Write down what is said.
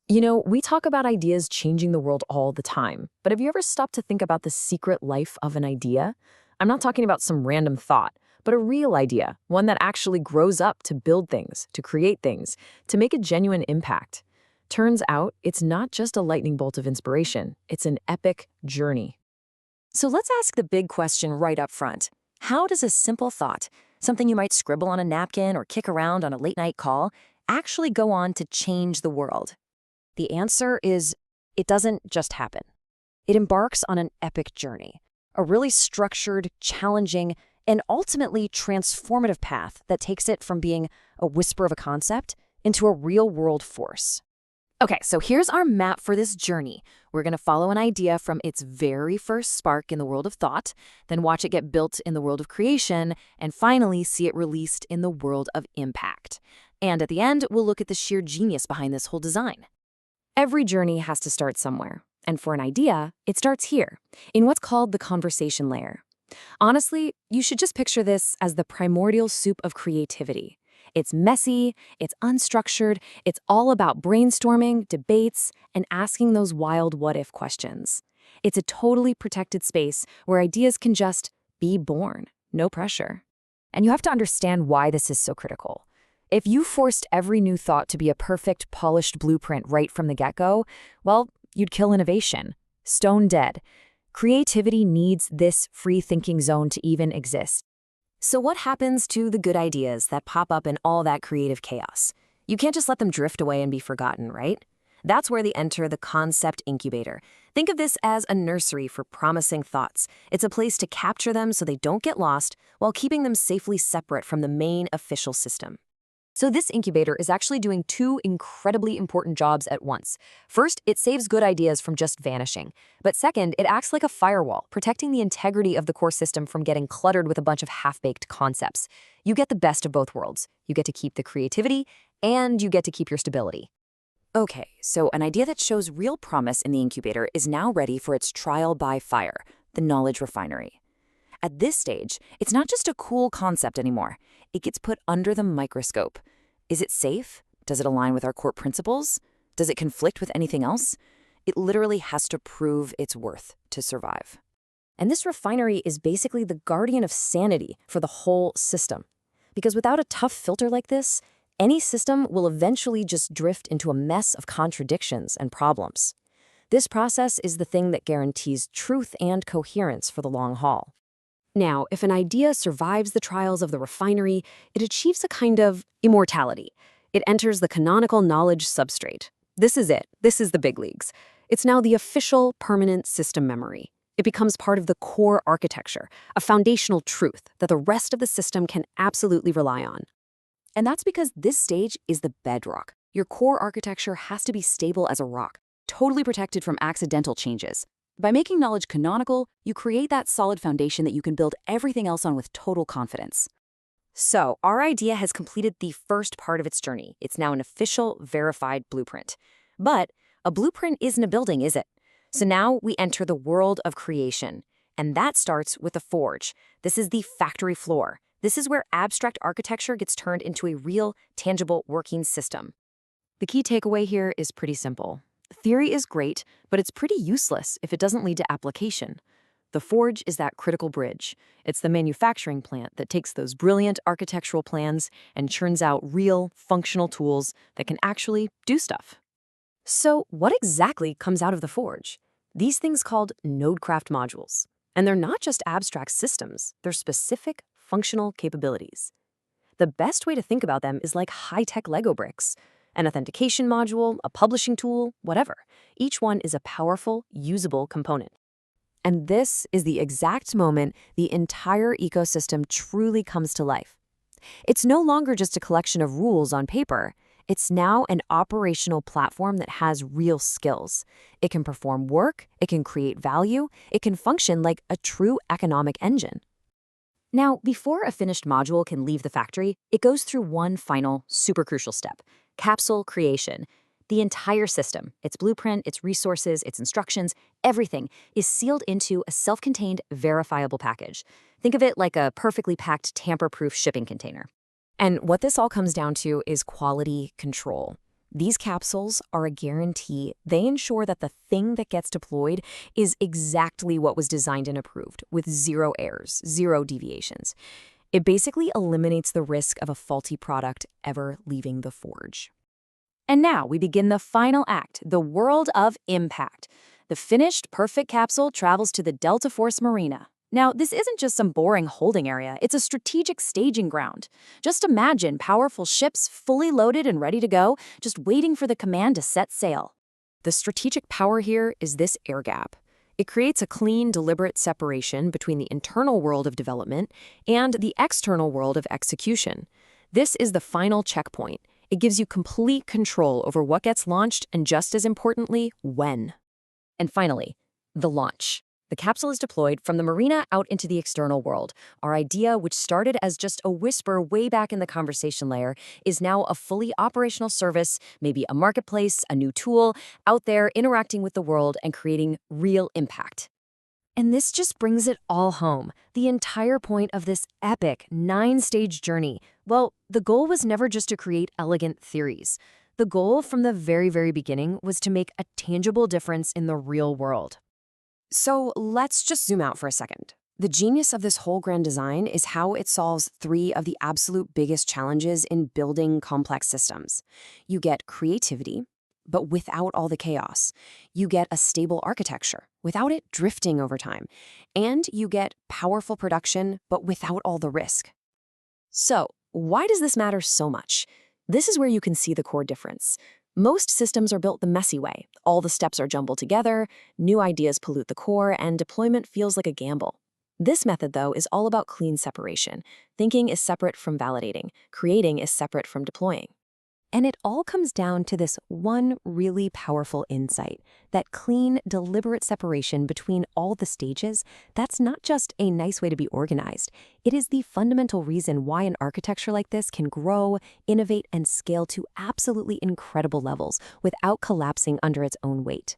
We talk about ideas changing the world all the time, but have you ever stopped to think about the secret life of an idea? I'm not talking about some random thought, but a real idea, one that actually grows up to build things, to create things, to make a genuine impact. Turns out, it's not just a lightning bolt of inspiration, it's an epic journey. So let's ask the big question right up front. How does a simple thought, something you might scribble on a napkin or kick around on a late night call, actually go on to change the world? The answer is it doesn't just happen. It embarks on an epic journey, a really structured, challenging, and ultimately transformative path that takes it from being a whisper of a concept into a real-world force. Okay, so here's our map for this journey. We're going to follow an idea from its very first spark in the world of thought, then watch it get built in the world of creation, and finally see it released in the world of impact. And at the end, we'll look at the sheer genius behind this whole design. Every journey has to start somewhere, and for an idea, it starts here, in what's called the conversation layer. Honestly, you should just picture this as the primordial soup of creativity. It's messy, it's unstructured, it's all about brainstorming, debates, and asking those wild what-if questions. It's a totally protected space where ideas can just be born, no pressure. And you have to understand why this is so critical. If you forced every new thought to be a perfect, polished blueprint right from the get-go, well, you'd kill innovation. Stone dead. Creativity needs this free thinking zone to even exist. So what happens to the good ideas that pop up in all that creative chaos? You can't just let them drift away and be forgotten, right? That's where they enter the concept incubator. Think of this as a nursery for promising thoughts. It's a place to capture them so they don't get lost while keeping them safely separate from the main official system. So this incubator is actually doing two incredibly important jobs at once. First, it saves good ideas from just vanishing. But second, it acts like a firewall, protecting the integrity of the core system from getting cluttered with a bunch of half-baked concepts. You get the best of both worlds. You get to keep the creativity, and you get to keep your stability. Okay, so an idea that shows real promise in the incubator is now ready for its trial by fire, the knowledge refinery. At this stage, it's not just a cool concept anymore. It gets put under the microscope. Is it safe? Does it align with our core principles? Does it conflict with anything else? It literally has to prove its worth to survive. And this refinery is basically the guardian of sanity for the whole system. Because without a tough filter like this, any system will eventually just drift into a mess of contradictions and problems. This process is the thing that guarantees truth and coherence for the long haul. Now, if an idea survives the trials of the refinery, it achieves a kind of immortality. It enters the canonical knowledge substrate. This is it. This is the big leagues. It's now the official permanent system memory. It becomes part of the core architecture, a foundational truth that the rest of the system can absolutely rely on. And that's because this stage is the bedrock. Your core architecture has to be stable as a rock, totally protected from accidental changes. By making knowledge canonical, you create that solid foundation that you can build everything else on with total confidence. So, our idea has completed the first part of its journey. It's now an official, verified blueprint. But a blueprint isn't a building, is it? So now we enter the world of creation. And that starts with the forge. This is the factory floor. This is where abstract architecture gets turned into a real, tangible, working system. The key takeaway here is pretty simple. Theory is great, but it's pretty useless if it doesn't lead to application. The forge is that critical bridge. It's the manufacturing plant that takes those brilliant architectural plans and churns out real, functional tools that can actually do stuff. So what exactly comes out of the forge? These things called nodecraft modules. And they're not just abstract systems, they're specific, functional capabilities. The best way to think about them is like high-tech Lego bricks. An authentication module, a publishing tool, whatever. Each one is a powerful, usable component. And this is the exact moment the entire ecosystem truly comes to life. It's no longer just a collection of rules on paper. It's now an operational platform that has real skills. It can perform work, it can create value, it can function like a true economic engine. Now, before a finished module can leave the factory, it goes through one final, super crucial step: capsule creation. The entire system, its blueprint, its resources, its instructions, everything is sealed into a self-contained, verifiable package. Think of it like a perfectly packed, tamper-proof shipping container. And what this all comes down to is quality control. These capsules are a guarantee. They ensure that the thing that gets deployed is exactly what was designed and approved, with zero errors, zero deviations. It basically eliminates the risk of a faulty product ever leaving the forge. And now we begin the final act, the world of impact. The finished, perfect capsule travels to the Delta Force Marina. Now, this isn't just some boring holding area, it's a strategic staging ground. Just imagine powerful ships fully loaded and ready to go, just waiting for the command to set sail. The strategic power here is this air gap. It creates a clean, deliberate separation between the internal world of development and the external world of execution. This is the final checkpoint. It gives you complete control over what gets launched and, just as importantly, when. And finally, the launch. The capsule is deployed from the marina out into the external world. Our idea, which started as just a whisper way back in the conversation layer, is now a fully operational service, maybe a marketplace, a new tool, out there interacting with the world and creating real impact. And this just brings it all home. The entire point of this epic 9-stage journey. Well, the goal was never just to create elegant theories. The goal from the very, very beginning was to make a tangible difference in the real world. So let's just zoom out for a second. The genius of this whole grand design is how it solves 3 of the absolute biggest challenges in building complex systems. You get creativity, but without all the chaos. You get a stable architecture, without it drifting over time. And you get powerful production, but without all the risk. So, why does this matter so much? This is where you can see the core difference. Most systems are built the messy way. All the steps are jumbled together, new ideas pollute the core, and deployment feels like a gamble. This method, though, is all about clean separation. Thinking is separate from validating. Creating is separate from deploying. And it all comes down to this one really powerful insight, that clean, deliberate separation between all the stages. That's not just a nice way to be organized. It is the fundamental reason why an architecture like this can grow, innovate, and scale to absolutely incredible levels without collapsing under its own weight.